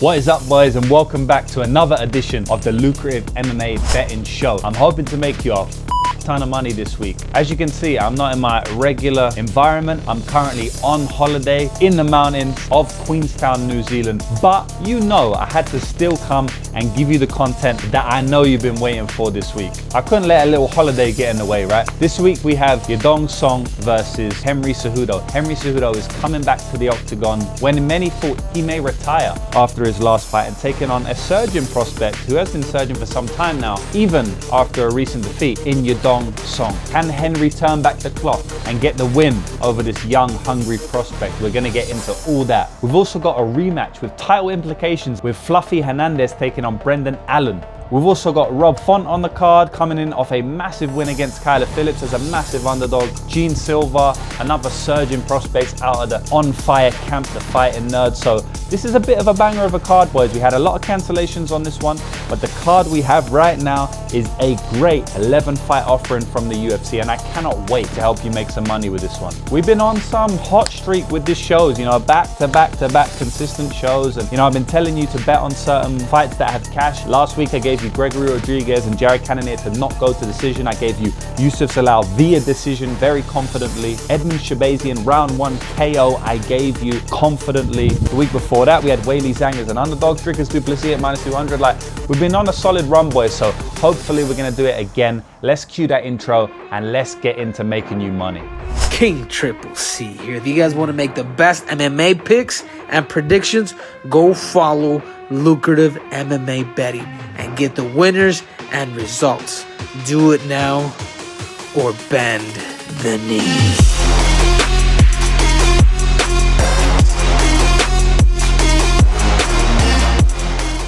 What is up, boys, and welcome back to another edition of the Lucrative MMA Betting Show. I'm hoping to make you a ton of money this week. As you can see, I'm not in my regular environment. I'm currently on holiday in the mountains of Queenstown, New Zealand. But you know, I had to still come and give you the content that I know you've been waiting for this week. I couldn't let a little holiday get in the way, right? This week we have Yadong versus Henry Cejudo. Henry Cejudo is coming back to the octagon when many thought he may retire after his last fight and taking on a surgeon prospect who has been surging for some time now, even after a recent defeat in Yadong. Can Henry turn back the clock and get the win over this young, hungry prospect? We're going to get into all that. We've also got a rematch with title implications with Fluffy Hernandez taking on Brendan Allen. We've also got Rob Font on the card, coming in off a massive win against Kyler Phillips as a massive underdog. Silva, another surging prospect out of the On Fire camp, the fighting nerd. So this is a bit of a banger of a card, boys. We had a lot of cancellations on this one, but the card we have right now is a great 11-fight offering from the UFC, and I cannot wait to help you make some money with this one. We've been on some hot streak with these shows, you know, back to back consistent shows, and you know, I've been telling you to bet on certain fights that have cash. Last week I gave you Gregory Rodriguez and Jared Cannonier to not go to decision. I gave you Yusuf Salal via decision very confidently. Edmund Shabazian round 1 KO I gave you confidently. The week before that we had Weili Zhang as an underdog, Dricus du Plessis at -200. Like, we've been on a solid run, boys, so hopefully we're gonna do it again. Let's cue that intro and let's get into making you money. King Triple C here. If you guys want to make the best MMA picks and predictions, go follow Lucrative MMA Betting and get the winners and results. Do it now or bend the knee.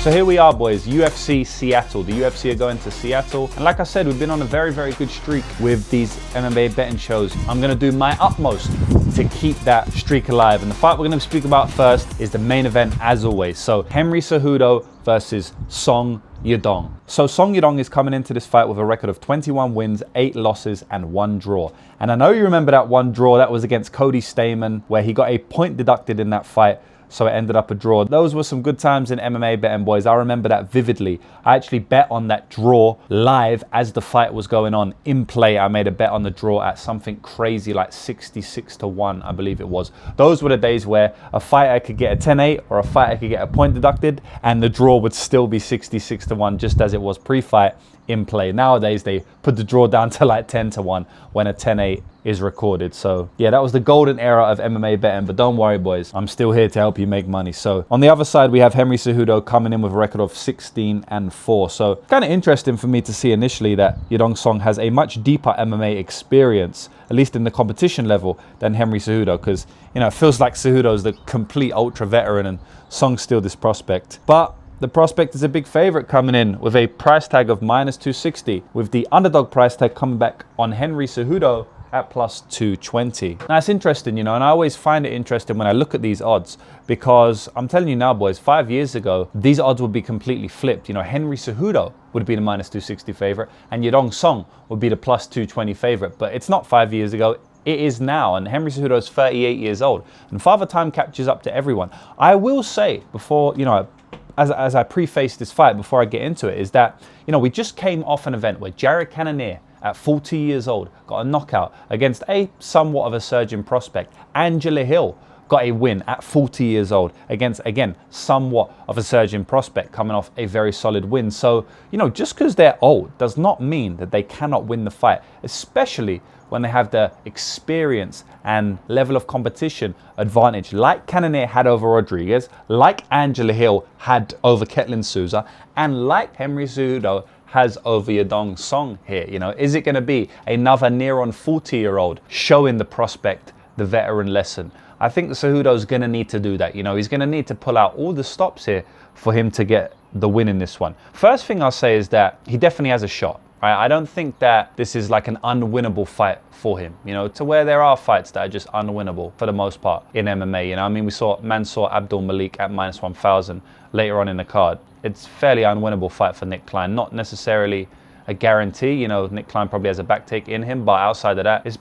So here we are, boys, UFC Seattle. The UFC are going to Seattle. And like I said, we've been on a very, very good streak with these MMA betting shows. I'm gonna do my utmost to keep that streak alive. And the fight we're gonna speak about first is the main event, as always. So Henry Cejudo versus Song Yadong. So Song Yadong is coming into this fight with a record of 21 wins, 8 losses, and 1 draw. And I know you remember that one draw. That was against Cody Stamann, where he got a point deducted in that fight, so it ended up a draw. Those were some good times in MMA betting, boys. I remember that vividly. I actually bet on that draw live as the fight was going on. In play, I made a bet on the draw at something crazy like 66-1, I believe it was. Those were the days where a fighter could get a 10-8 or a fighter could get a point deducted and the draw would still be 66-1, just as it was pre-fight in play. Nowadays, they put the draw down to like 10-1 when a 10-8 is recorded. So yeah, that was the golden era of MMA betting, but don't worry, boys, I'm still here to help you make money. So on the other side, we have Henry Cejudo coming in with a record of 16-4. So kind of interesting for me to see initially that Yadong Song has a much deeper MMA experience, at least in the competition level, than Henry Cejudo, because you know, it feels like Cejudo's the complete ultra veteran and Song's still this prospect. But the prospect is a big favorite coming in with a price tag of -260, with the underdog price tag coming back on Henry Cejudo at +220. Now it's interesting, you know, and I always find it interesting when I look at these odds, because I'm telling you now, boys, 5 years ago, these odds would be completely flipped. You know, Henry Cejudo would be the -260 favorite and Yadong Song would be the +220 favorite. But it's not 5 years ago. It is now, and Henry Cejudo is 38 years old, and Father Time catches up to everyone. I will say, before, you know, as I preface this fight, before I get into it, is that, you know, we just came off an event where Jared Cannonier, at 40 years old, got a knockout against a somewhat of a surging prospect. Angela Hill got a win at 40 years old against, again, somewhat of a surging prospect, coming off a very solid win. So, you know, just because they're old does not mean that they cannot win the fight, especially when they have the experience and level of competition advantage like Cannonier had over Rodriguez, like Angela Hill had over Ketlin Souza, and like Henry Cejudo has over Yadong Song here. You know, is it going to be another near on 40-year-old showing the prospect the veteran lesson? I think Cejudo's going to need to do that. You know, he's going to need to pull out all the stops here for him to get the win in this one. First thing I'll say is that he definitely has a shot. Right? I don't think that this is like an unwinnable fight for him, you know, to where there are fights that are just unwinnable for the most part in MMA. You know, I mean, we saw Mansour Abdul Malik at -1000 later on in the card. It's fairly unwinnable fight for Nick Klein. Not necessarily a guarantee, you know, Nick Klein probably has a back take in him, but outside of that, it's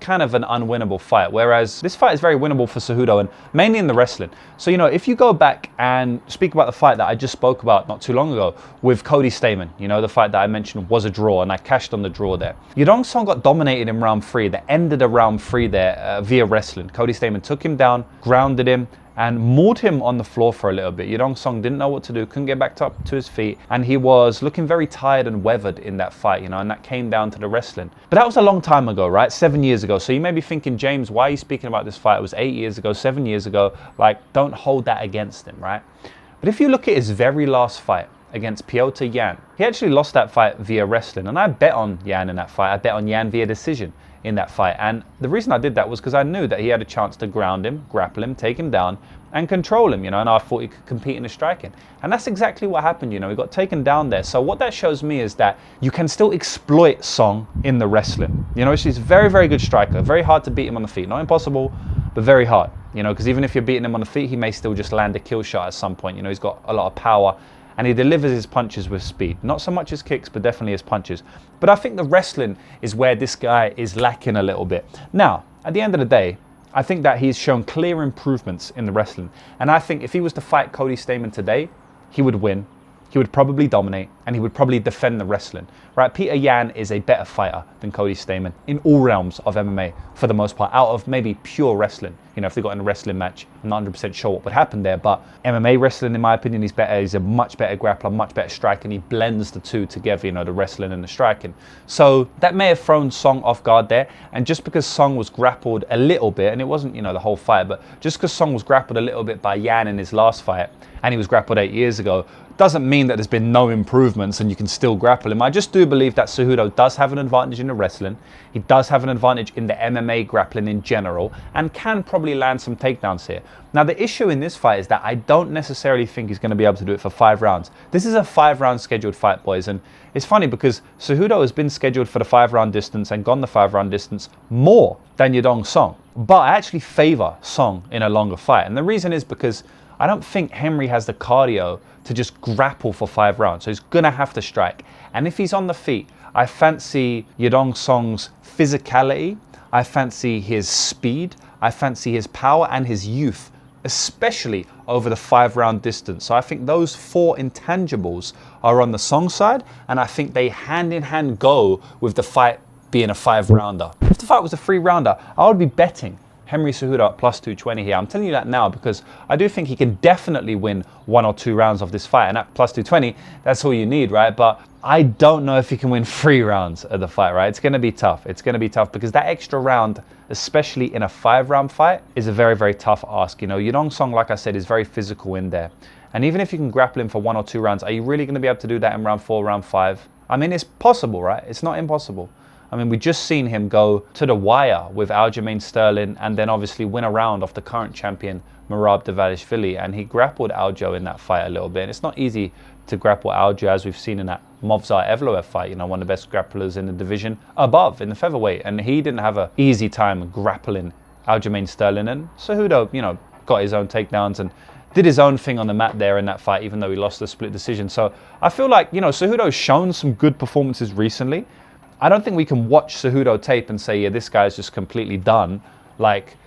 kind of an unwinnable fight, whereas this fight is very winnable for Cejudo, and mainly in the wrestling. So, you know, if you go back and speak about the fight that I just spoke about not too long ago with Cody Stamann, you know, the fight that I mentioned was a draw, and I cashed on the draw there. Yadong Song got dominated in round 3, that ended of round 3 there via wrestling. Cody Stamann took him down, grounded him, and mauled him on the floor for a little bit. Yadong Song didn't know what to do, couldn't get back up to his feet, and he was looking very tired and weathered in that fight, you know, and that came down to the wrestling. But that was a long time ago, right? 7 years ago. So you may be thinking, James, why are you speaking about this fight? It was 8 years ago, 7 years ago. Like, don't hold that against him, right? But if you look at his very last fight against Piotr Yan, he actually lost that fight via wrestling, and I bet on Yan in that fight. I bet on Yan via decision in that fight, and the reason I did that was because I knew that he had a chance to ground him, grapple him, take him down, and control him, you know, and I thought he could compete in the striking. And that's exactly what happened, you know, he got taken down there. So what that shows me is that you can still exploit Song in the wrestling. You know, he's a very, very good striker, very hard to beat him on the feet. Not impossible, but very hard, you know, because even if you're beating him on the feet, he may still just land a kill shot at some point. You know, he's got a lot of power, and he delivers his punches with speed. Not so much his kicks, but definitely his punches. But I think the wrestling is where this guy is lacking a little bit. Now, at the end of the day, I think that he's shown clear improvements in the wrestling. And I think if he was to fight Cody Stamann today, he would win. He would probably dominate, and he would probably defend the wrestling, right? Peter Yan is a better fighter than Cody Stamann in all realms of MMA for the most part, out of maybe pure wrestling. You know, if they got in a wrestling match, I'm not 100% sure what would happen there, but MMA wrestling, in my opinion, he's better. He's a much better grappler, much better striker, and he blends the two together, you know, the wrestling and the striking. So that may have thrown Song off guard there, and just because Song was grappled a little bit, and it wasn't, you know, the whole fight, but just because Song was grappled a little bit by Yan in his last fight, and he was grappled 8 years ago, doesn't mean that there's been no improvements and you can still grapple him. I just do believe that Cejudo does have an advantage in the wrestling. He does have an advantage in the MMA grappling in general, and can probably land some takedowns here. Now, the issue in this fight is that I don't necessarily think he's going to be able to do it for 5 rounds. This is a 5-round scheduled fight, boys, and it's funny because Cejudo has been scheduled for the 5-round distance and gone the 5-round distance more than Yadong Song. But I actually favor Song in a longer fight, and the reason is because I don't think Henry has the cardio to just grapple for 5 rounds. So he's going to have to strike. And if he's on the feet, I fancy Yadong Song's physicality. I fancy his speed. I fancy his power and his youth, especially over the 5-round distance. So I think those 4 intangibles are on the Song side, and I think they hand in hand go with the fight being a 5-rounder. If the fight was a 3-rounder, I would be betting Henry Cejudo at plus 220 here. I'm telling you that now because I do think he can definitely win 1 or 2 rounds of this fight, and at plus 220, that's all you need, right? But I don't know if he can win 3 rounds of the fight, right? It's going to be tough. It's going to be tough because that extra round, especially in a 5-round fight, is a very, very tough ask. You know, Yadong Song, like I said, is very physical in there. And even if you can grapple him for 1 or 2 rounds, are you really going to be able to do that in round 4, round 5? I mean, it's possible, right? It's not impossible. I mean, we just seen him go to the wire with Aljamain Sterling, and then obviously win a round off the current champion, Merab Dvalishvili, and he grappled Aljo in that fight a little bit. And it's not easy to grapple Aljo, as we've seen in that Movsar Evloev fight, you know, one of the best grapplers in the division above in the featherweight, and he didn't have an easy time grappling Aljamain Sterling. And Cejudo, you know, got his own takedowns and did his own thing on the mat there in that fight, even though he lost the split decision. So I feel like, you know, Cejudo's shown some good performances recently. I don't think we can watch Cejudo tape and say, yeah, this guy's just completely done. Like,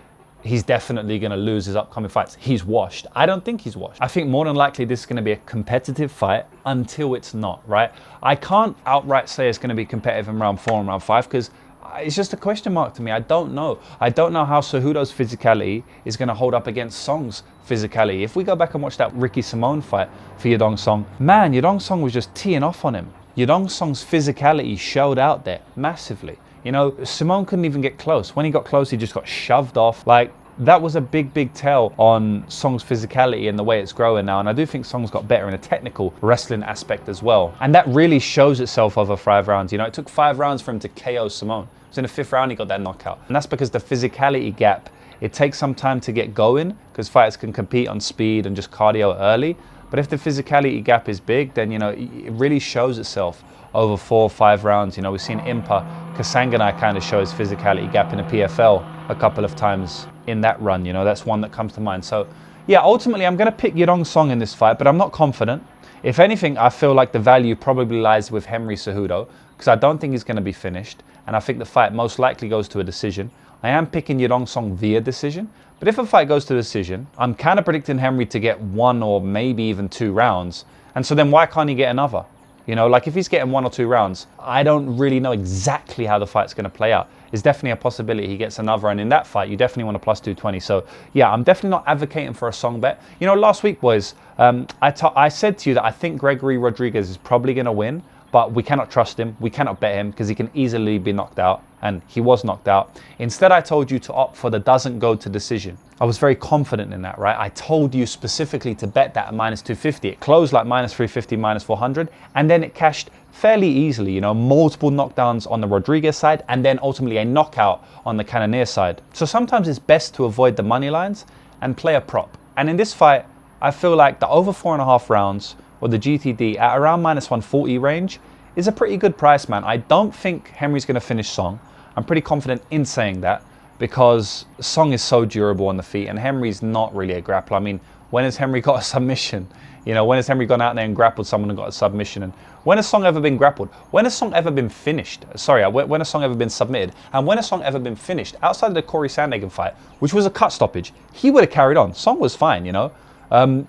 he's definitely going to lose his upcoming fights. He's washed. I don't think he's washed. I think more than likely this is going to be a competitive fight until it's not, right? I can't outright say it's going to be competitive in round 4 and round 5 because it's just a question mark to me. I don't know. I don't know how Cejudo's physicality is going to hold up against Song's physicality. If we go back and watch that Ricky Simone fight for Yadong Song, man, Yadong Song was just teeing off on him. Yadong Song's physicality showed out there massively. You know, Simone couldn't even get close. When he got close, he just got shoved off. Like, that was a big, big tell on Song's physicality and the way it's growing now. And I do think Song's got better in a technical wrestling aspect as well. And that really shows itself over 5 rounds. You know, it took 5 rounds for him to KO Simone. It was in the 5th round he got that knockout. And that's because the physicality gap, it takes some time to get going because fighters can compete on speed and just cardio early. But if the physicality gap is big, then, you know, it really shows itself over 4 or 5 rounds. You know, we've seen Impa Kasanganay kind of show his physicality gap in the PFL a couple of times in that run. You know, that's one that comes to mind. So, yeah, ultimately, I'm going to pick Yadong Song in this fight, but I'm not confident. If anything, I feel like the value probably lies with Henry Cejudo because I don't think he's going to be finished. And I think the fight most likely goes to a decision. I am picking Yadong Song via decision. But if a fight goes to decision, I'm kind of predicting Henry to get 1 or maybe even 2 rounds. And so then why can't he get another? You know, like if he's getting 1 or 2 rounds, I don't really know exactly how the fight's going to play out. It's definitely a possibility he gets another, and in that fight, you definitely want a plus 220. So yeah, I'm definitely not advocating for a Song bet. You know, last week, boys, I said to you that I think Gregory Rodriguez is probably going to win, but we cannot trust him. We cannot bet him because he can easily be knocked out, and he was knocked out. Instead, I told you to opt for the doesn't go to decision. I was very confident in that, right? I told you specifically to bet that at minus 250. It closed like minus 350, minus 400, and then it cashed fairly easily, you know, multiple knockdowns on the Rodriguez side, and then ultimately a knockout on the Cannonier side. So sometimes it's best to avoid the money lines and play a prop. And in this fight, I feel like the over 4.5 rounds, or the GTD at around minus 140 range, is a pretty good price, man. I don't think Henry's going to finish Song. I'm pretty confident in saying that because Song is so durable on the feet, and Henry's not really a grappler. I mean, when has Henry got a submission? You know, when has Henry gone out there and grappled someone and got a submission? And when has Song ever been grappled? When has Song ever been finished? Sorry, when has Song ever been submitted? And when has Song ever been finished? Outside of the Corey Sandhagen fight, which was a cut stoppage, he would have carried on. Song was fine, you know.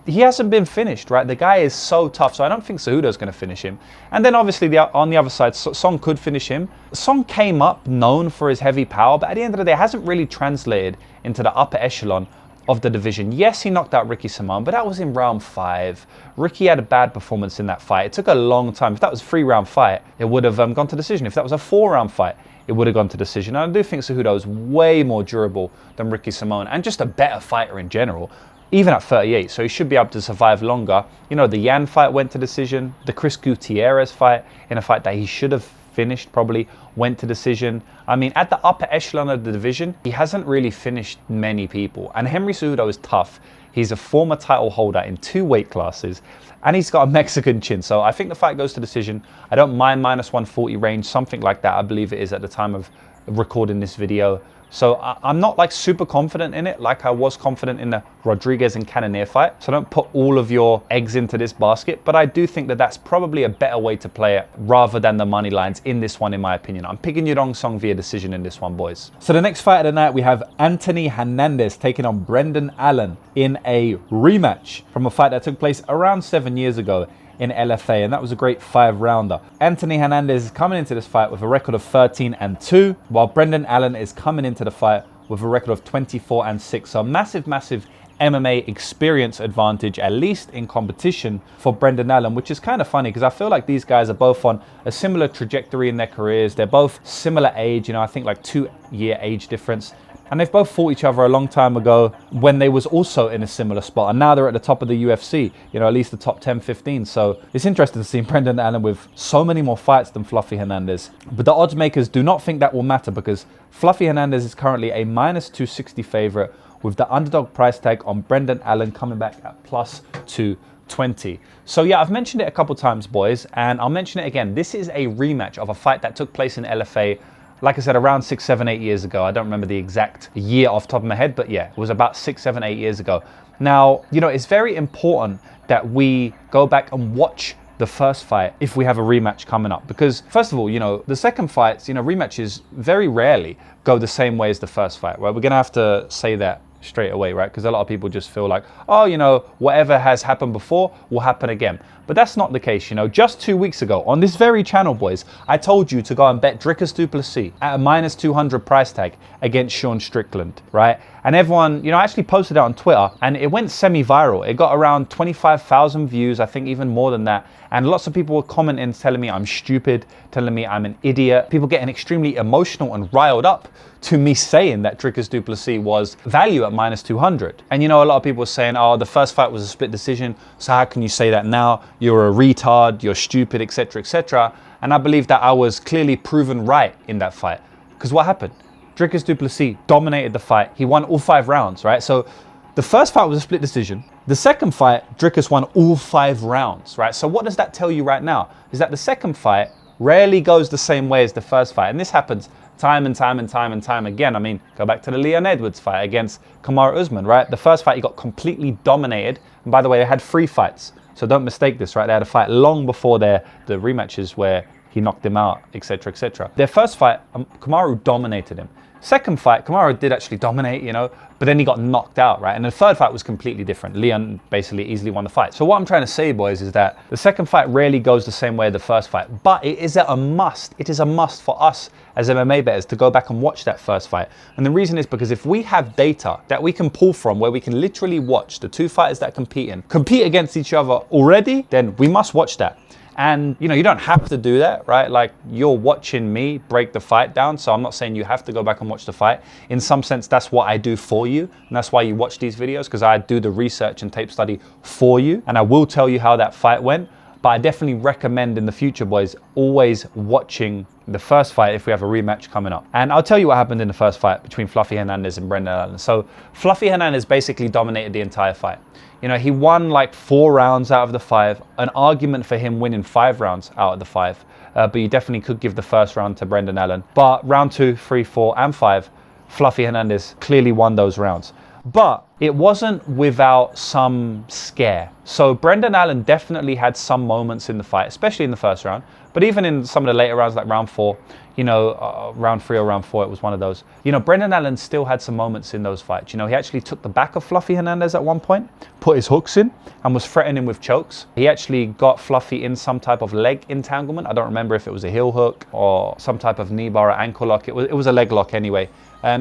He hasn't been finished, right? The guy is so tough, so I don't think Cejudo's going to finish him. And then obviously on the other side, Song could finish him. Song came up known for his heavy power, but at the end of the day, hasn't really translated into the upper echelon of the division. Yes, he knocked out Ricky Simon, but that was in round 5. Ricky had a bad performance in that fight. It took a long time. If that was a 3-round fight, it would have gone to decision. If that was a 4-round fight, it would have gone to decision. And I do think Cejudo is way more durable than Ricky Simon and just a better fighter in general, even at 38. So he should be able to survive longer. You know, the Yan fight went to decision. The Chris Gutierrez fight, in a fight that he should have finished, probably went to decision. I mean, at the upper echelon of the division, he hasn't really finished many people. And Henry Cejudo is tough. He's a former title holder in 2 weight classes, and he's got a Mexican chin. So I think the fight goes to decision. I don't mind minus 140 range, something like that. I believe it is at the time of recording this video. So I'm not like super confident in it like I was confident in the Rodriguez and Cannonier fight. So don't put all of your eggs into this basket. But I do think that that's probably a better way to play it rather than the money lines in this one, in my opinion. I'm picking Yadong Song via decision in this one, boys. So the next fight of the night, we have Anthony Hernandez taking on Brendan Allen in a rematch from a fight that took place around 7 years ago in LFA, and that was a great 5-rounder. Anthony Hernandez is coming into this fight with a record of 13-2, while Brendan Allen is coming into the fight with a record of 24-6. So massive MMA experience advantage, at least in competition, for Brendan Allen, which is kind of funny because I feel like these guys are both on a similar trajectory in their careers. They're both similar age, you know, I think like 2-year age difference. And they've both fought each other a long time ago when they was also in a similar spot. And now they're at the top of the UFC, you know, at least the top 10, 15. So it's interesting to see Brendan Allen with so many more fights than Fluffy Hernandez. But the odds makers do not think that will matter because Fluffy Hernandez is currently a minus 260 favorite with the underdog price tag on Brendan Allen coming back at plus 220. So yeah, I've mentioned it a couple times, boys, and I'll mention it again. This is a rematch of a fight that took place in LFA, like I said, around 6, 7, 8 years ago. I don't remember the exact year off the top of my head, but yeah, it was about 6, 7, 8 years ago. Now, you know, it's very important that we go back and watch the first fight if we have a rematch coming up. Because first of all, you know, the second fights, you know, rematches very rarely go the same way as the first fight, right? We're going to have to say that straight away, right? Because a lot of people just feel like, oh, you know, whatever has happened before will happen again. But that's not the case, you know. Just 2 weeks ago on this very channel, boys, I told you to go and bet Dricus du Plessis at a minus 200 price tag against Sean Strickland, right? And everyone, you know, I actually posted it on Twitter and it went semi-viral. It got around 25,000 views, I think even more than that. And lots of people were commenting, telling me I'm stupid, telling me I'm an idiot. People getting extremely emotional and riled up to me saying that Dricus du Plessis was value at minus 200. And you know, a lot of people were saying, oh, the first fight was a split decision, so how can you say that now? You're a retard, you're stupid, etc., etc. And I believe that I was clearly proven right in that fight. Because what happened? Dricus du Plessis dominated the fight. He won all 5 rounds, right? So the first fight was a split decision. The second fight, Dricus won all 5 rounds, right? So what does that tell you right now? Is that the second fight rarely goes the same way as the first fight. And this happens time and time again. I mean, go back to the Leon Edwards fight against Kamaru Usman, right? The first fight, he got completely dominated. And by the way, they had 3 fights. So don't mistake this, right? They had a fight long before the rematches where he knocked him out, etc., etc. Their first fight, Kamaru dominated him. Second fight, Kamaru did actually dominate, you know, but then he got knocked out, right? And the third fight was completely different. Leon basically easily won the fight. So what I'm trying to say, boys, is that the second fight rarely goes the same way as the first fight, but it is a must. It is a must for us as MMA bettors to go back and watch that first fight. And the reason is because if we have data that we can pull from where we can literally watch the two fighters that compete against each other already, then we must watch that. And, you know, you don't have to do that, right? Like, you're watching me break the fight down, so I'm not saying you have to go back and watch the fight. In some sense, that's what I do for you, and that's why you watch these videos, because I do the research and tape study for you, and I will tell you how that fight went. But I definitely recommend in the future, boys, always watching the first fight if we have a rematch coming up. And I'll tell you what happened in the first fight between Fluffy Hernandez and Brendan Allen. So Fluffy Hernandez basically dominated the entire fight. You know, he won like 4 rounds out of the 5. An argument for him winning 5 rounds out of the 5. But you definitely could give the first round to Brendan Allen. But round 2, 3, 4, and 5, Fluffy Hernandez clearly won those rounds. But it wasn't without some scare. So Brendan Allen definitely had some moments in the fight, especially in the first round. But even in some of the later rounds, like round 4, you know, round 3 or round 4, it was one of those. You know, Brendan Allen still had some moments in those fights. You know, he actually took the back of Fluffy Hernandez at one point, put his hooks in, and was threatening him with chokes. He actually got Fluffy in some type of leg entanglement. I don't remember if it was a heel hook or some type of knee bar or ankle lock. It was a leg lock anyway.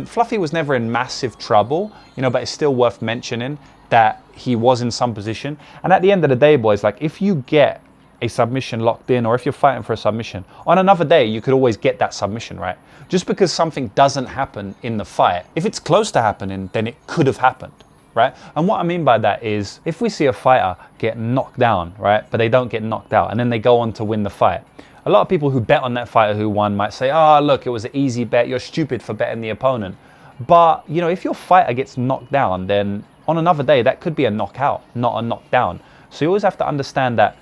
Fluffy was never in massive trouble, you know, but it's still worth mentioning that he was in some position. And at the end of the day, boys, like, if you get a submission locked in, or if you're fighting for a submission, on another day, you could always get that submission, right? Just because something doesn't happen in the fight, if it's close to happening, then it could have happened, right? And what I mean by that is, if we see a fighter get knocked down, right, but they don't get knocked out, and then they go on to win the fight, a lot of people who bet on that fighter who won might say, oh, look, it was an easy bet, you're stupid for betting the opponent. But, you know, if your fighter gets knocked down, then on another day, that could be a knockout, not a knockdown. So you always have to understand that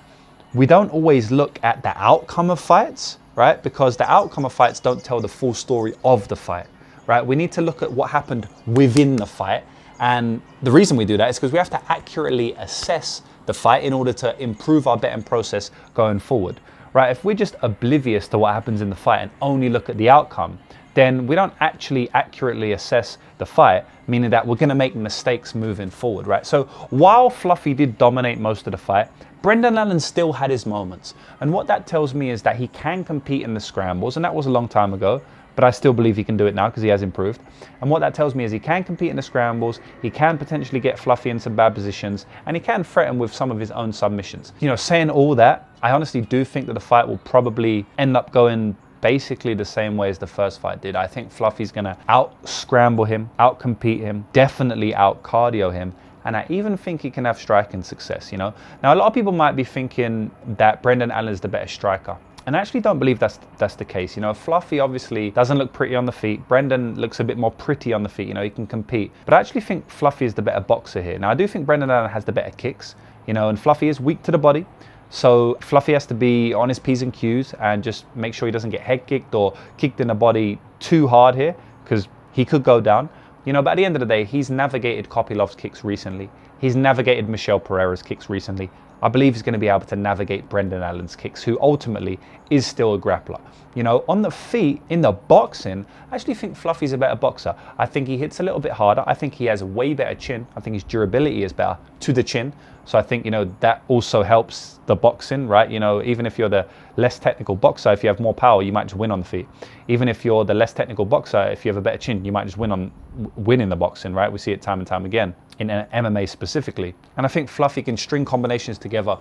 we don't always look at the outcome of fights, right? Because the outcome of fights don't tell the full story of the fight, right? We need to look at what happened within the fight. And the reason we do that is because we have to accurately assess the fight in order to improve our betting process going forward, right? If we're just oblivious to what happens in the fight and only look at the outcome, then we don't actually accurately assess the fight, meaning that we're gonna make mistakes moving forward, right? So while Fluffy did dominate most of the fight, Brendan Allen still had his moments. And what that tells me is that he can compete in the scrambles, and that was a long time ago, but I still believe he can do it now because he has improved. And what that tells me is he can compete in the scrambles, he can potentially get Fluffy in some bad positions, and he can threaten with some of his own submissions. You know, saying all that, I honestly do think that the fight will probably end up going basically the same way as the first fight did. I think Fluffy's gonna out-scramble him, out-compete him, definitely out-cardio him, and I even think he can have striking success, you know? Now, a lot of people might be thinking that Brendan Allen is the better striker. And I actually don't believe that's the case. You know, Fluffy obviously doesn't look pretty on the feet. Brendan looks a bit more pretty on the feet, you know, he can compete. But I actually think Fluffy is the better boxer here. Now, I do think Brendan Allen has the better kicks, you know, and Fluffy is weak to the body. So Fluffy has to be on his P's and Q's and just make sure he doesn't get head kicked or kicked in the body too hard here, because he could go down. You know, but at the end of the day, he's navigated Kopilov's kicks recently. He's navigated Michel Pereira's kicks recently. I believe he's going to be able to navigate Brendan Allen's kicks, who ultimately is still a grappler. You know, on the feet, in the boxing, I actually think Fluffy's a better boxer. I think he hits a little bit harder. I think he has a way better chin. I think his durability is better to the chin. So I think, you know, that also helps the boxing, right? You know, even if you're the less technical boxer, if you have more power, you might just win on the feet. Even if you're the less technical boxer, if you have a better chin, you might just win in the boxing, right? We see it time and time again in MMA specifically. And I think Fluffy can string combinations together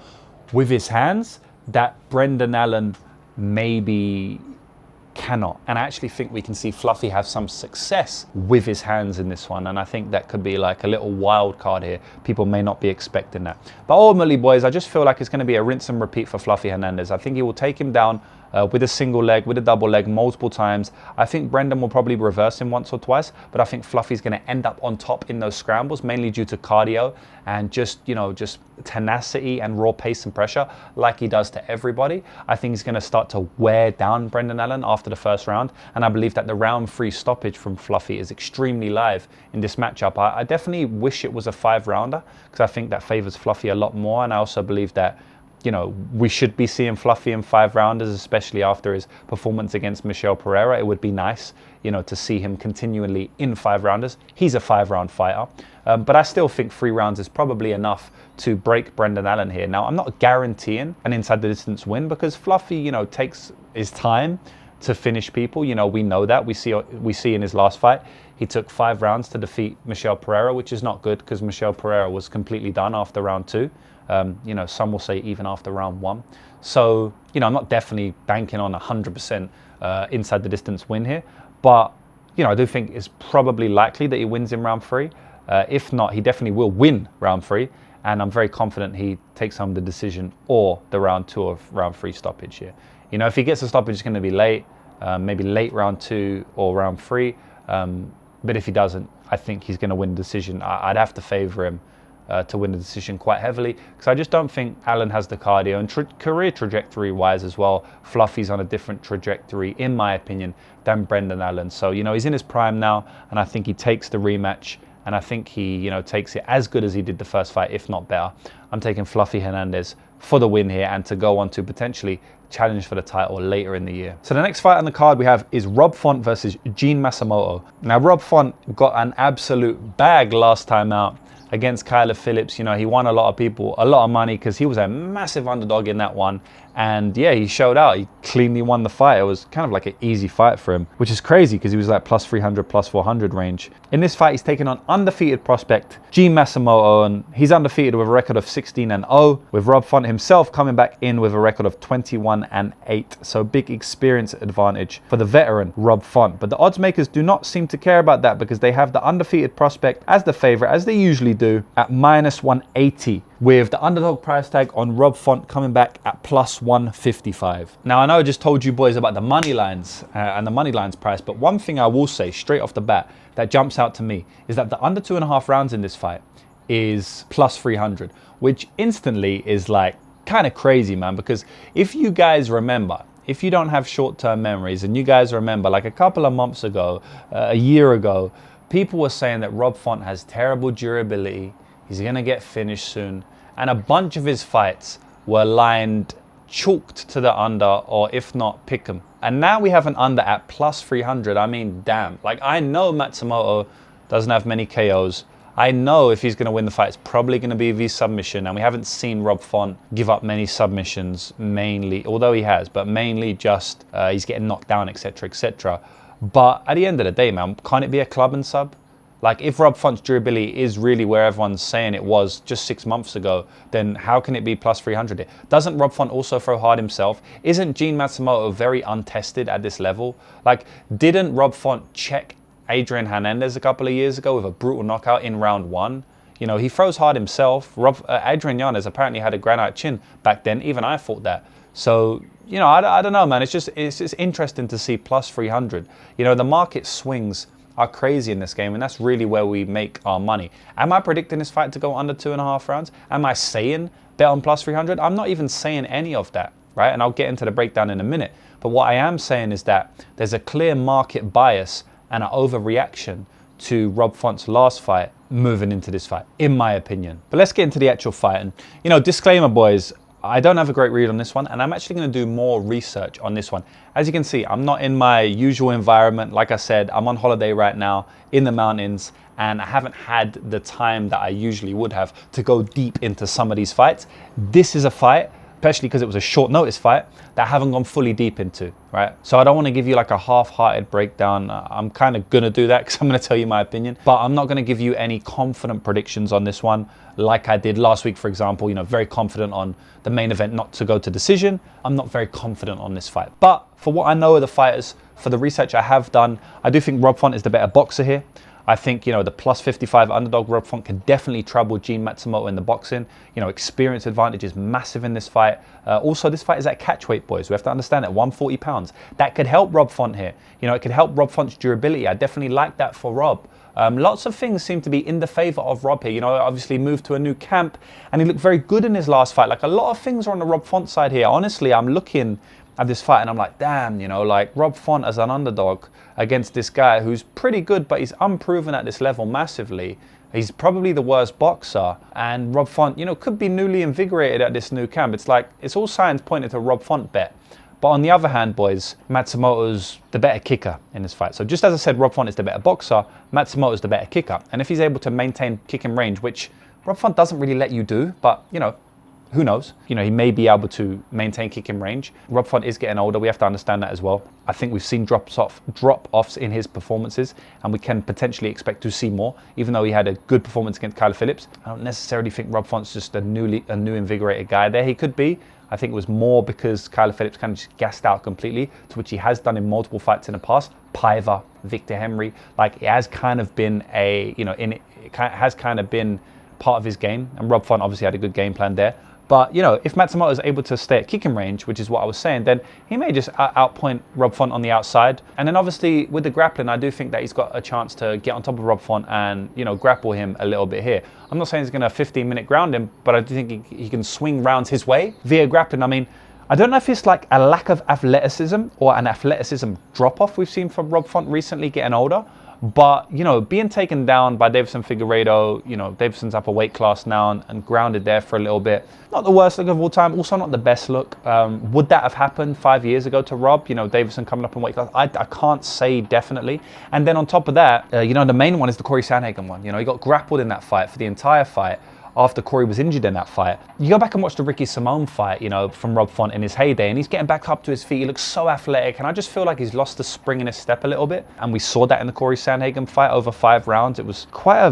with his hands that Brendan Allen maybe cannot. And I actually think we can see Fluffy have some success with his hands in this one, and I think that could be like a little wild card here. People may not be expecting that, but ultimately, boys, I just feel like it's going to be a rinse and repeat for Fluffy Hernandez. I think he will take him down with a single leg, with a double leg multiple times. I think Brendan will probably reverse him once or twice, but I think Fluffy's going to end up on top in those scrambles, mainly due to cardio and just, you know, just tenacity and raw pace and pressure like he does to everybody. I think he's going to start to wear down Brendan Allen after the first round, and I believe that the round 3 stoppage from Fluffy is extremely live in this matchup. I definitely wish it was a 5-rounder because I think that favors Fluffy a lot more, and I also believe that you know, we should be seeing Fluffy in 5-rounders, especially after his performance against Michel Pereira. It would be nice, you know, to see him continually in 5-rounders. He's a 5-round fighter. But I still think 3 rounds is probably enough to break Brendan Allen here. Now, I'm not guaranteeing an inside the distance win because Fluffy, you know, takes his time to finish people. You know, we know that. We see in his last fight, he took 5 rounds to defeat Michel Pereira, which is not good because Michel Pereira was completely done after round 2. You know, some will say even after round 1. So, you know, I'm not definitely banking on 100% inside the distance win here. But, you know, I do think it's probably likely that he wins in round 3. If not, he definitely will win round 3. And I'm very confident he takes home the decision or the round 2 of round 3 stoppage here. You know, if he gets a stoppage, it's going to be late, maybe late round 2 or round 3. But if he doesn't, I think he's going to win the decision. I'd have to favor him to win the decision quite heavily because I just don't think Allen has the cardio, and career trajectory wise as well, Fluffy's on a different trajectory in my opinion than Brendan Allen. So, you know, he's in his prime now, and I think he takes the rematch, and I think he, you know, takes it as good as he did the first fight, if not better. I'm taking Fluffy Hernandez for the win here and to go on to potentially challenge for the title later in the year. So the next fight on the card we have is Rob Font versus Gene Matsumoto. Now, Rob Font got an absolute bag last time out against Kyler Phillips. You know, he won a lot of people a lot of money because he was a massive underdog in that one. And yeah, he showed out. He cleanly won the fight. It was kind of like an easy fight for him, which is crazy because he was like plus 300, plus 400 range. In this fight, he's taken on undefeated prospect Gene Matsumoto, and he's undefeated with a record of 16-0, with Rob Font himself coming back in with a record of 21-8. So big experience advantage for the veteran Rob Font. But the odds makers do not seem to care about that because they have the undefeated prospect as the favorite, as they usually do, at minus 180. With the underdog price tag on Rob Font coming back at plus 155. Now, I know I just told you boys about the money lines and the money lines price, but one thing I will say straight off the bat that jumps out to me is that the under 2.5 rounds in this fight is plus 300, which instantly is like kind of crazy, man, because if you guys remember, if you don't have short-term memories and you guys remember like a couple of months ago, a year ago, people were saying that Rob Font has terrible durability, he's going to get finished soon. And a bunch of his fights were lined chalked to the under, or if not, pick 'em. And now we have an under at plus 300. I mean, damn. Like, I know Matsumoto doesn't have many KOs. I know if he's going to win the fight, it's probably going to be via submission. And we haven't seen Rob Font give up many submissions, mainly, although he has, but mainly just he's getting knocked down, etc., etc. But at the end of the day, man, can't it be a club and sub? Like, if Rob Font's durability is really where everyone's saying it was just 6 months ago, then how can it be plus 300? Doesn't Rob Font also throw hard himself? Isn't Gene Matsumoto very untested at this level? Like, didn't Rob Font check Adrian Hernandez a couple of years ago with a brutal knockout in round 1? You know, he throws hard himself. Adrian Yanez apparently had a granite chin back then. Even I thought that. So, you know, I don't know, man. It's just interesting to see plus 300. You know, the market swings are crazy in this game, and that's really where we make our money. Am I predicting this fight to go under 2.5 rounds? Am I saying bet on plus 300? I'm not even saying any of that, right? And I'll get into the breakdown in a minute. But what I am saying is that there's a clear market bias and an overreaction to Rob Font's last fight moving into this fight, in my opinion. But let's get into the actual fight. And, you know, disclaimer, boys, I don't have a great read on this one, and I'm actually going to do more research on this one. As you can see, I'm not in my usual environment. Like I said, I'm on holiday right now in the mountains, and I haven't had the time that I usually would have to go deep into some of these fights. This is a fight, especially because it was a short notice fight, that I haven't gone fully deep into, right? So I don't want to give you like a half-hearted breakdown. I'm kind of going to do that because I'm going to tell you my opinion, but I'm not going to give you any confident predictions on this one like I did last week, for example. You know, very confident on the main event not to go to decision. I'm not very confident on this fight. But for what I know of the fighters, for the research I have done, I do think Rob Font is the better boxer here. I think, you know, the plus 55 underdog Rob Font can definitely trouble Gene Matsumoto in the boxing. You know, experience advantage is massive in this fight. Also, this fight is at catchweight, boys. We have to understand that 140 pounds. That could help Rob Font here. You know, it could help Rob Font's durability. I definitely like that for Rob. Lots of things seem to be in the favor of Rob here. You know, obviously moved to a new camp, and he looked very good in his last fight. Like, a lot of things are on the Rob Font side here. Honestly, I'm looking at this fight and I'm like, damn, you know, like Rob Font as an underdog against this guy who's pretty good, but he's unproven at this level massively. He's probably the worst boxer, and Rob Font, you know, could be newly invigorated at this new camp. It's like, it's all signs pointing to Rob Font bet. But on the other hand, boys, Matsumoto's the better kicker in this fight. So just as I said, Rob Font is the better boxer, Matsumoto's the better kicker. And if he's able to maintain kicking range, which Rob Font doesn't really let you do, but, you know, who knows? You know, he may be able to maintain kicking range. Rob Font is getting older. We have to understand that as well. I think we've seen drop-offs in his performances, and we can potentially expect to see more, even though he had a good performance against Kyle Phillips. I don't necessarily think Rob Font's just a new invigorated guy there. He could be. I think it was more because Kyle Phillips kind of just gassed out completely, to which he has done in multiple fights in the past. Paiva, Victor Henry, like it has kind of been a, you know, it has kind of been part of his game. And Rob Font obviously had a good game plan there. But, you know, if Matsumoto is able to stay at kicking range, which is what I was saying, then he may just outpoint Rob Font on the outside. And then obviously with the grappling, I do think that he's got a chance to get on top of Rob Font and, you know, grapple him a little bit here. I'm not saying he's going to 15-minute ground him, but I do think he can swing rounds his way via grappling. I mean, I don't know if it's like a lack of athleticism or an athleticism drop-off we've seen from Rob Font recently getting older. But, you know, being taken down by Deiveson Figueiredo, you know, Davison's up a weight class now and grounded there for a little bit. Not the worst look of all time, also not the best look. Would that have happened 5 years ago to Rob? You know, Davison coming up in weight class? I can't say definitely. And then on top of that, you know, the main one is the Corey Sandhagen one. You know, he got grappled in that fight for the entire fight after Corey was injured in that fight. You go back and watch the Ricky Simone fight, you know, from Rob Font in his heyday, and he's getting back up to his feet. He looks so athletic, and I just feel like he's lost the spring in his step a little bit. And we saw that in the Corey Sandhagen fight over 5 rounds. It was quite a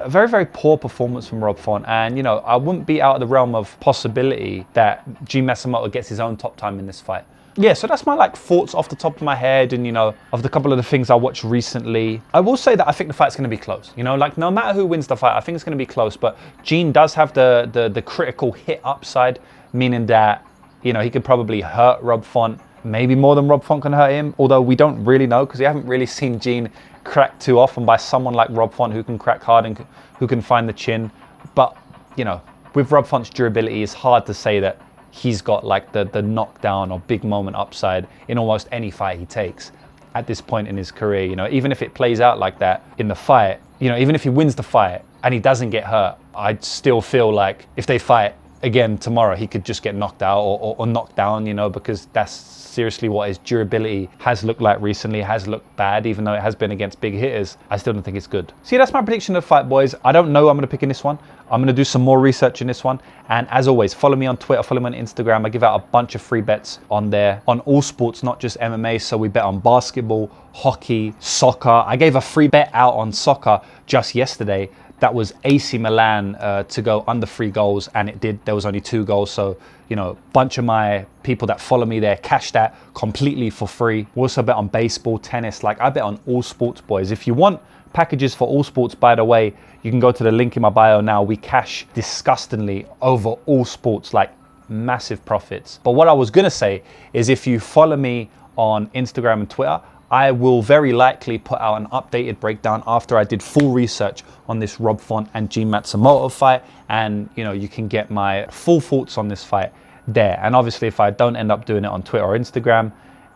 very, very poor performance from Rob Font. And, you know, I wouldn't be out of the realm of possibility that Gene Matsumoto gets his own top time in this fight. Yeah, so that's my thoughts off the top of my head, and, you know, of the couple of the things I watched recently. I will say that I think the fight's going to be close. You know, like no matter who wins the fight, I think it's going to be close. But Gene does have the critical hit upside, meaning that, you know, he could probably hurt Rob Font, maybe more than Rob Font can hurt him. Although we don't really know, because we haven't really seen Gene cracked too often by someone like Rob Font, who can crack hard and who can find the chin. But, you know, with Rob Font's durability, it's hard to say that he's got like the knockdown or big moment upside in almost any fight he takes at this point in his career. You know, even if it plays out like that in the fight, you know, even if he wins the fight and he doesn't get hurt, I'd still feel like if they fight again tomorrow, he could just get knocked out or knocked down, you know, because that's seriously what his durability has looked like recently. It has looked bad, even though it has been against big hitters. I still don't think it's good. So yeah, that's my prediction of the fight, boys. I don't know who I'm going to pick in this one. I'm going to do some more research in this one. And as always, follow me on Twitter, follow me on Instagram. I give out a bunch of free bets on there, on all sports, not just MMA. So we bet on basketball, hockey, soccer. I gave a free bet out on soccer just yesterday. That was AC Milan to go under 3 goals, and it did. There was only 2 goals. So, you know, a bunch of my people that follow me there cashed that completely for free. We also bet on baseball, tennis. Like, I bet on all sports, boys. If you want packages for all sports, by the way, you can go to the link in my bio now. We cash disgustingly over all sports, like massive profits. But what I was going to say is, if you follow me on Instagram and Twitter, I will very likely put out an updated breakdown after I did full research on this Rob Font and Gene Matsumoto fight. And, you know, you can get my full thoughts on this fight there. And obviously, if I don't end up doing it on Twitter or Instagram,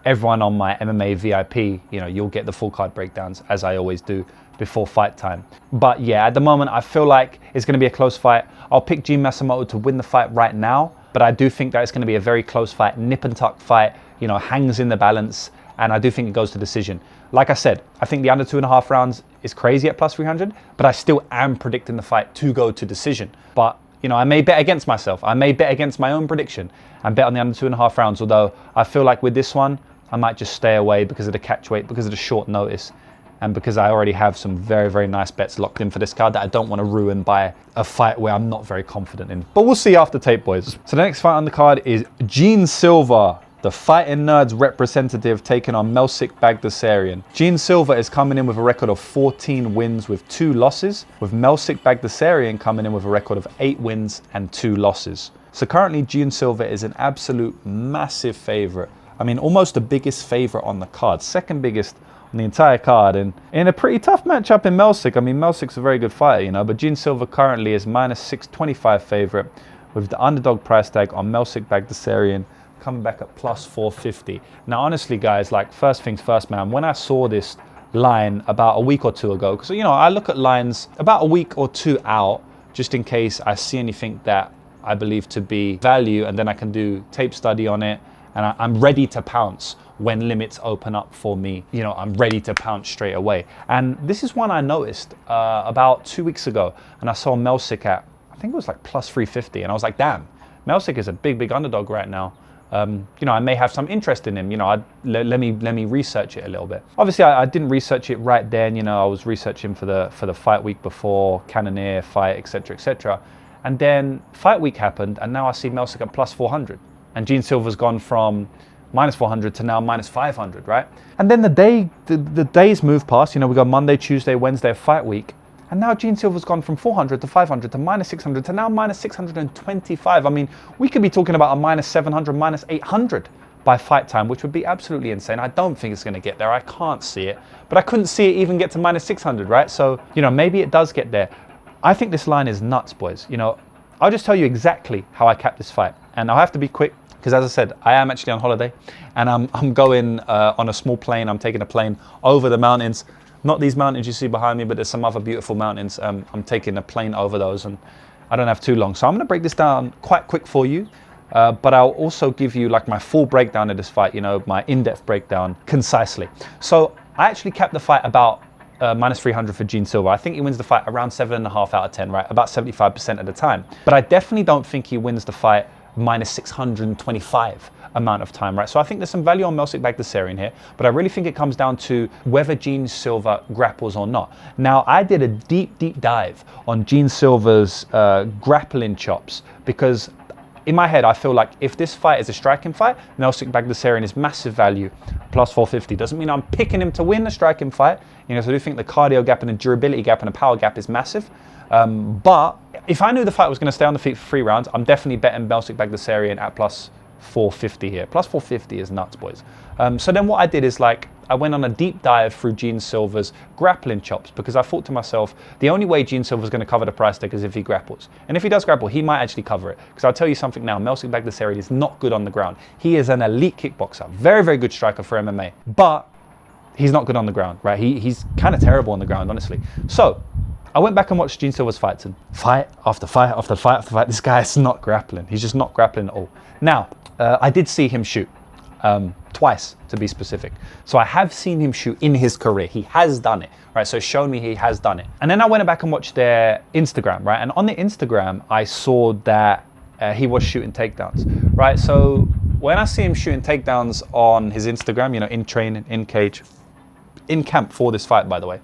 everyone on my MMA VIP, you know, you'll get the full card breakdowns as I always do before fight time. But yeah, at the moment, I feel like it's going to be a close fight. I'll pick Gene Matsumoto to win the fight right now, but I do think that it's going to be a very close fight, nip and tuck fight, you know, hangs in the balance. And I do think it goes to decision. Like I said, I think the under 2.5 rounds is crazy at plus 300, but I still am predicting the fight to go to decision. But, you know, I may bet against myself. I may bet against my own prediction and bet on the under 2.5 rounds. Although I feel like with this one, I might just stay away because of the catch weight, because of the short notice, and because I already have some very, very nice bets locked in for this card that I don't want to ruin by a fight where I'm not very confident in. But we'll see after tape, boys. So the next fight on the card is Gene Silva, the Fighting Nerds representative, taking on Melsik Baghdasaryan. Gene Silva is coming in with a record of 14 wins with 2 losses, with Melsik Baghdasaryan coming in with a record of 8 wins and 2 losses. So currently Gene Silva is an absolute massive favorite. I mean, almost the biggest favorite on the card, second biggest on the entire card, and in a pretty tough matchup in Melsik. I mean, Melsik's a very good fighter, you know, but Gene Silva currently is minus 625 favorite with the underdog price tag on Melsik Baghdasaryan coming back at plus 450. Now, honestly, guys, like, first things first, man, when I saw this line about a week or two ago. Because, you know, I look at lines about a week or two out, just in case I see anything that I believe to be value, and then I can do tape study on it, and I'm ready to pounce when limits open up for me. You know, I'm ready to pounce straight away. And this is one I noticed about 2 weeks ago, and I saw Melsik at, I think it was like plus 350, and I was like, damn, Melsik is a big underdog right now. You know, I may have some interest in him. You know, let me research it a little bit. Obviously, I didn't research it right then. You know, I was researching for the fight week before, Cannonier fight, etc., etc. And then fight week happened, and now I see Melsik at plus 400, and Gene Silva's gone from minus 400 to now minus 500, right? And then the days move past. You know, we got Monday, Tuesday, Wednesday fight week. And now Gene Silva's gone from 400 to 500 to minus 600 to now minus 625. I mean, we could be talking about a minus 700, minus 800 by fight time, which would be absolutely insane. I don't think it's going to get there. I can't see it. But I couldn't see it even get to minus 600, right? So, you know, maybe it does get there. I think this line is nuts, boys. You know, I'll just tell you exactly how I capped this fight. And I'll have to be quick, because as I said, I am actually on holiday. And I'm going on a small plane. I'm taking a plane over the mountains. Not these mountains you see behind me, but there's some other beautiful mountains. I'm taking a plane over those, and I don't have too long. So I'm going to break this down quite quick for you, but I'll also give you like my full breakdown of this fight, you know, my in-depth breakdown concisely. So I actually capped the fight about minus 300 for Gene Silva. I think he wins the fight around 7.5 out of 10, right? About 75% of the time. But I definitely don't think he wins the fight minus 625 amount of time, right? So I think there's some value on Melsik Baghdasaryan here, but I really think it comes down to whether Gene Silva grapples or not. Now, I did a deep dive on Gene Silva's grappling chops, because in my head, I feel like if this fight is a striking fight, Melsik Baghdasaryan is massive value, plus 450. Doesn't mean I'm picking him to win the striking fight. You know, so I do think the cardio gap and the durability gap and the power gap is massive. But if I knew the fight was going to stay on the feet for 3 rounds, I'm definitely betting Melsik Baghdasaryan at plus 450 here. Plus 450 is nuts, boys. So then what I did is, like, I went on a deep dive through Gene Silva's grappling chops, because I thought to myself, the only way Gene Silva's going to cover the price tag is if he grapples. And if he does grapple, he might actually cover it. Because I'll tell you something now, Melsik Baghdasaryan is not good on the ground. He is an elite kickboxer, very good striker for MMA, but he's not good on the ground, right? He's kind of terrible on the ground, honestly. So I went back and watched Gene Silva's fights, and fight after fight after fight after fight, this guy is not grappling. He's just not grappling at all. Now, I did see him shoot. Twice, to be specific. So I have seen him shoot in his career. He has done it, right? So it's shown me he has done it. And then I went back and watched their Instagram, right? And on the Instagram, I saw that he was shooting takedowns, right? So when I see him shooting takedowns on his Instagram, you know, in training, in cage, in camp for this fight, by the way.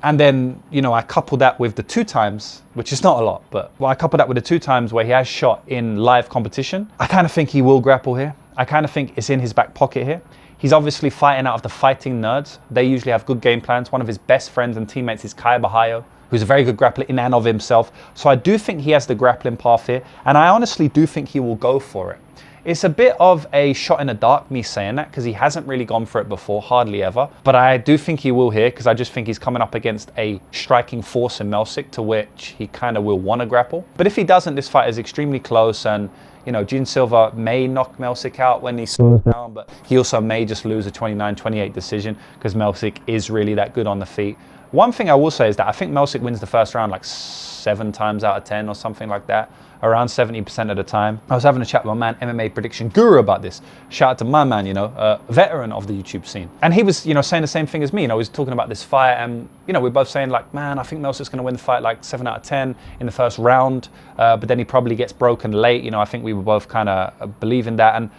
And then, you know, I couple that with the 2 times, which is not a lot, but I couple that with the 2 times where he has shot in live competition. I kind of think he will grapple here. I kind of think it's in his back pocket here. He's obviously fighting out of the Fighting Nerds. They usually have good game plans. One of his best friends and teammates is Kai Bahayo, who's a very good grappler in and of himself. So I do think he has the grappling path here, and I honestly do think he will go for it. It's a bit of a shot in the dark, me saying that, because he hasn't really gone for it before, hardly ever. But I do think he will here, because I just think he's coming up against a striking force in Melsik, to which he kind of will want to grapple. But if he doesn't, this fight is extremely close, and you know, Gene Silva may knock Melsik out when he slows down, but he also may just lose a 29-28 decision, because Melsik is really that good on the feet. One thing I will say is that I think Melsik wins the first round like 7 times out of 10 or something like that, around 70% of the time. I was having a chat with my man, MMA prediction guru, about this. Shout out to my man, you know, a veteran of the YouTube scene. And he was, you know, saying the same thing as me. You know, he was talking about this fight, and, you know, we're both saying like, man, I think Melsik's going to win the fight like 7 out of 10 in the first round, but then he probably gets broken late. You know, I think we were both kind of believing that, and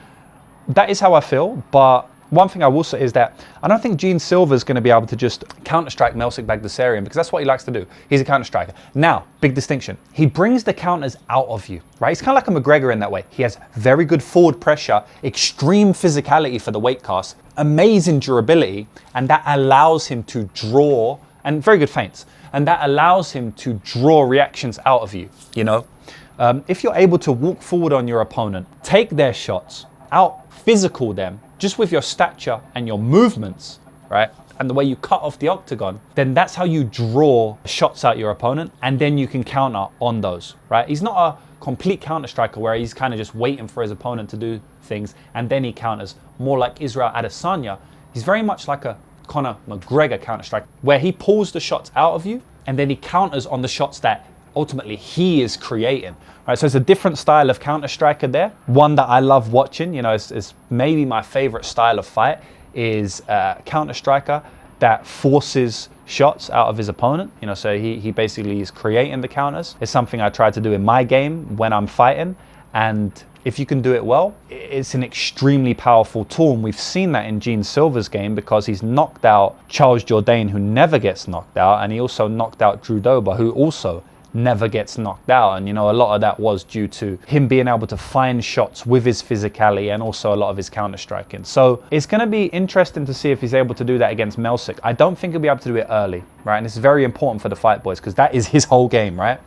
that is how I feel. But one thing I will say is that I don't think Gene Silva is going to be able to just counter-strike Melsik Baghdasaryan, because that's what he likes to do. He's a counter-striker. Now, big distinction. He brings the counters out of you, right? He's kind of like a McGregor in that way. He has very good forward pressure, extreme physicality for the weight class, amazing durability, and that allows him to draw, and very good feints, and that allows him to draw reactions out of you, you know? If you're able to walk forward on your opponent, take their shots, out-physical them, just with your stature and your movements, right, and the way you cut off the octagon, then that's how you draw shots at your opponent, and then you can counter on those, right? He's not a complete counter striker where he's kind of just waiting for his opponent to do things and then he counters, more like Israel Adesanya. He's very much like a Conor McGregor counter-strike, where he pulls the shots out of you and then he counters on the shots that ultimately he is creating. Right, so it's a different style of counter-striker there. One that I love watching, you know, is maybe my favorite style of fight is counter-striker that forces shots out of his opponent. You know, so he basically is creating the counters. It's something I try to do in my game when I'm fighting. And if you can do it well, it's an extremely powerful tool. And we've seen that in Gene Silva's game because he's knocked out Charles Jourdain, who never gets knocked out. And he also knocked out Drew Dober, who also never gets knocked out. And, you know, a lot of that was due to him being able to find shots with his physicality and also a lot of his counter striking. So it's going to be interesting to see if he's able to do that against Melsik. I don't think he'll be able to do it early, right? And it's very important for the fight, boys, because that is his whole game, right?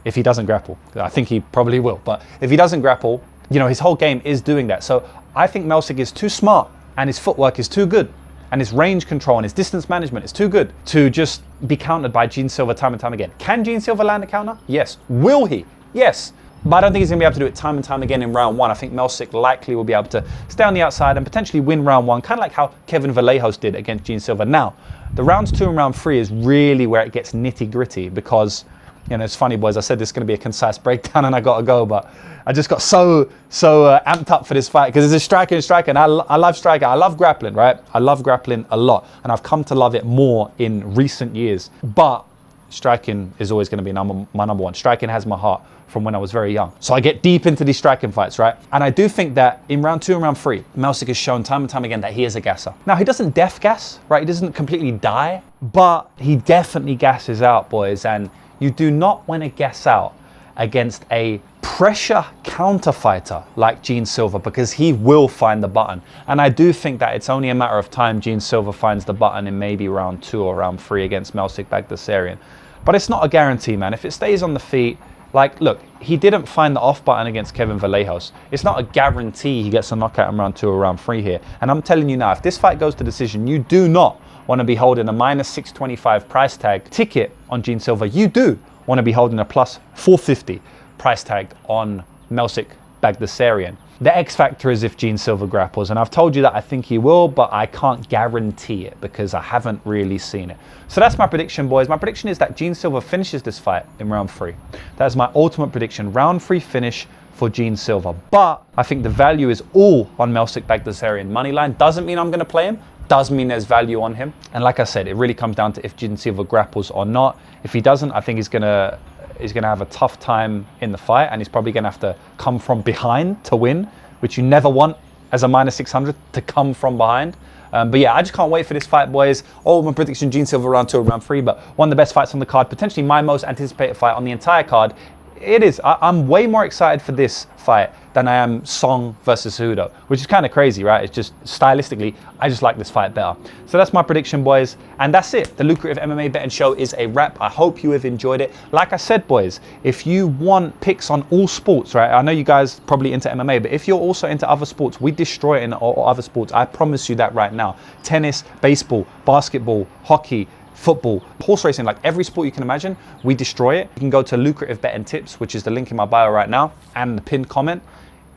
If he doesn't grapple. I think he probably will. But if he doesn't grapple, you know, his whole game is doing that. So I think Melsik is too smart and his footwork is too good and his range control and his distance management is too good to just be countered by Gene Silva time and time again. Can Gene Silva land a counter? Yes. Will he? Yes. But I don't think he's going to be able to do it time and time again in round one. I think Melsik likely will be able to stay on the outside and potentially win round one, kind of like how Kevin Vallejos did against Gene Silva. Now, the rounds 2 and round 3 is really where it gets nitty gritty because, you know, it's funny, boys. I said this is going to be a concise breakdown and I got to go, but I just got so amped up for this fight because it's a striker and striker. And I love striking. I love grappling, right? I love grappling a lot. And I've come to love it more in recent years. But striking is always going to be my number one. Striking has my heart from when I was very young. So I get deep into these striking fights, right? And I do think that in round 2 and round 3, Melsik has shown time and time again that he is a gasser. Now, he doesn't death gas, right? He doesn't completely die, but he definitely gasses out, boys. And you do not want to gas out against a pressure counter fighter like Gene Silva because he will find the button. And I do think that it's only a matter of time Gene Silva finds the button in maybe round 2 or round 3 against Melsik Baghdasaryan. But it's not a guarantee, man. If it stays on the feet, like, look, he didn't find the off button against Kevin Vallejos. It's not a guarantee he gets a knockout in round 2 or round 3 here. And I'm telling you now, if this fight goes to decision, you do not want to be holding a minus 625 price tag ticket on Gene Silva. You do want to be holding a plus 450 price tag on Melsik Baghdasaryan. The X factor is if Gene Silva grapples, and I've told you that I think he will, but I can't guarantee it because I haven't really seen it. So that's my prediction, boys. My prediction is that Gene Silva finishes this fight in round 3. That is my ultimate prediction. Round 3 finish for Gene Silva. But I think the value is all on Melsik Baghdasaryan money line. Doesn't mean I'm going to play him. Does mean there's value on him. And like I said, it really comes down to if Gene Silva grapples or not. If he doesn't, I think he's gonna have a tough time in the fight, and he's probably gonna have to come from behind to win, which you never want as a minus 600 to come from behind. But yeah, I just can't wait for this fight, boys. All my prediction, Gene Silva round 2 or round 3, but one of the best fights on the card, potentially my most anticipated fight on the entire card. It is. I'm way more excited for this fight than I am Song versus Cejudo, which is kind of crazy, right? It's just stylistically, I just like this fight better. So that's my prediction, boys. And that's it. The Lucrative MMA Betting Show is a wrap. I hope you have enjoyed it. Like I said, boys, if you want picks on all sports, right? I know you guys probably into MMA, but if you're also into other sports, we destroy it in all other sports. I promise you that right now. Tennis, baseball, basketball, hockey, football, horse racing, like every sport you can imagine, we destroy it. You can go to Lucrative Betting Tips, which is the link in my bio right now, and the pinned comment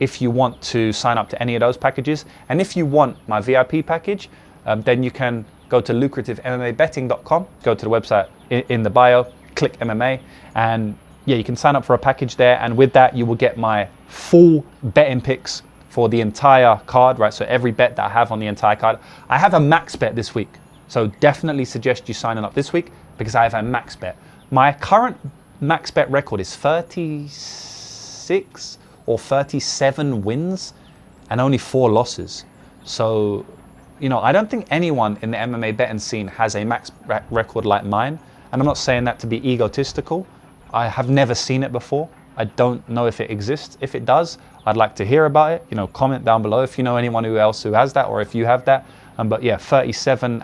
if you want to sign up to any of those packages. And if you want my VIP package, then you can go to lucrativemmabetting.com, go to the website in the bio, click MMA, and yeah, you can sign up for a package there. And with that, you will get my full betting picks for the entire card, right? So every bet that I have on the entire card. I have a max bet this week. So definitely suggest you signing up this week because I have a max bet. My current max bet record is 36 or 37 wins and only 4 losses. So, you know, I don't think anyone in the MMA betting scene has a max record like mine. And I'm not saying that to be egotistical. I have never seen it before. I don't know if it exists. If it does, I'd like to hear about it. You know, comment down below if you know anyone else who has that or if you have that. But yeah, 37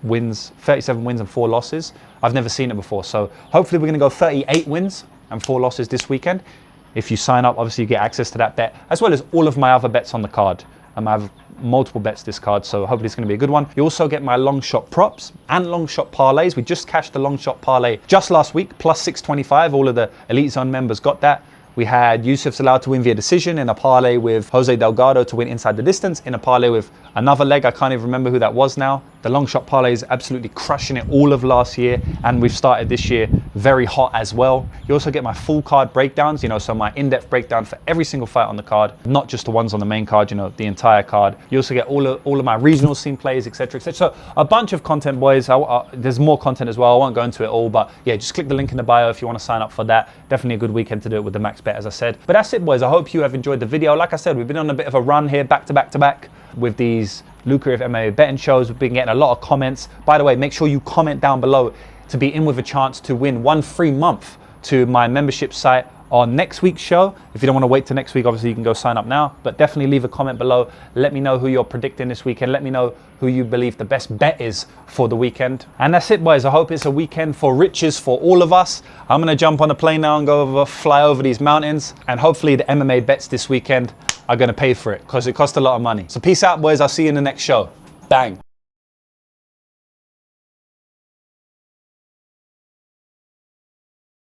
wins and 4 losses. I've never seen it before. So hopefully we're going to go 38 wins and 4 losses this weekend. If you sign up, obviously you get access to that bet, as well as all of my other bets on the card. I have multiple bets this card, so hopefully it's going to be a good one. You also get my long shot props and long shot parlays. We just cashed the long shot parlay just last week, plus 625. All of the Elite Zone members got that. We had Yusuf Salah to win via decision in a parlay with Jose Delgado to win inside the distance, in a parlay with another leg. I can't even remember who that was now. The long shot parlay is absolutely crushing it all of last year, and we've started this year very hot as well. You also get my full card breakdowns, you know, so my in-depth breakdown for every single fight on the card, not just the ones on the main card, you know, the entire card. You also get all of my regional scene plays, etc., etc. So a bunch of content, boys. There's more content as well. I won't go into it all, but yeah, just click the link in the bio if you want to sign up for that. Definitely a good weekend to do it with the max bet, as I said. But that's it, boys. I hope you have enjoyed the video. Like I said, we've been on a bit of a run here, back to back to back, with these lucrative MMA betting shows. We've been getting a lot of comments. By the way, make sure you comment down below to be in with a chance to win 1 free month to my membership site on next week's show. If you don't want to wait till next week, obviously you can go sign up now, but definitely leave a comment below. Let me know who you're predicting this weekend. Let me know who you believe the best bet is for the weekend. And that's it, boys. I hope it's a weekend for riches for all of us. I'm going to jump on a plane now and fly over these mountains, and hopefully the MMA bets this weekend are going to pay for it, because it cost a lot of money. So peace out, boys. I'll see you in the next show. Bang.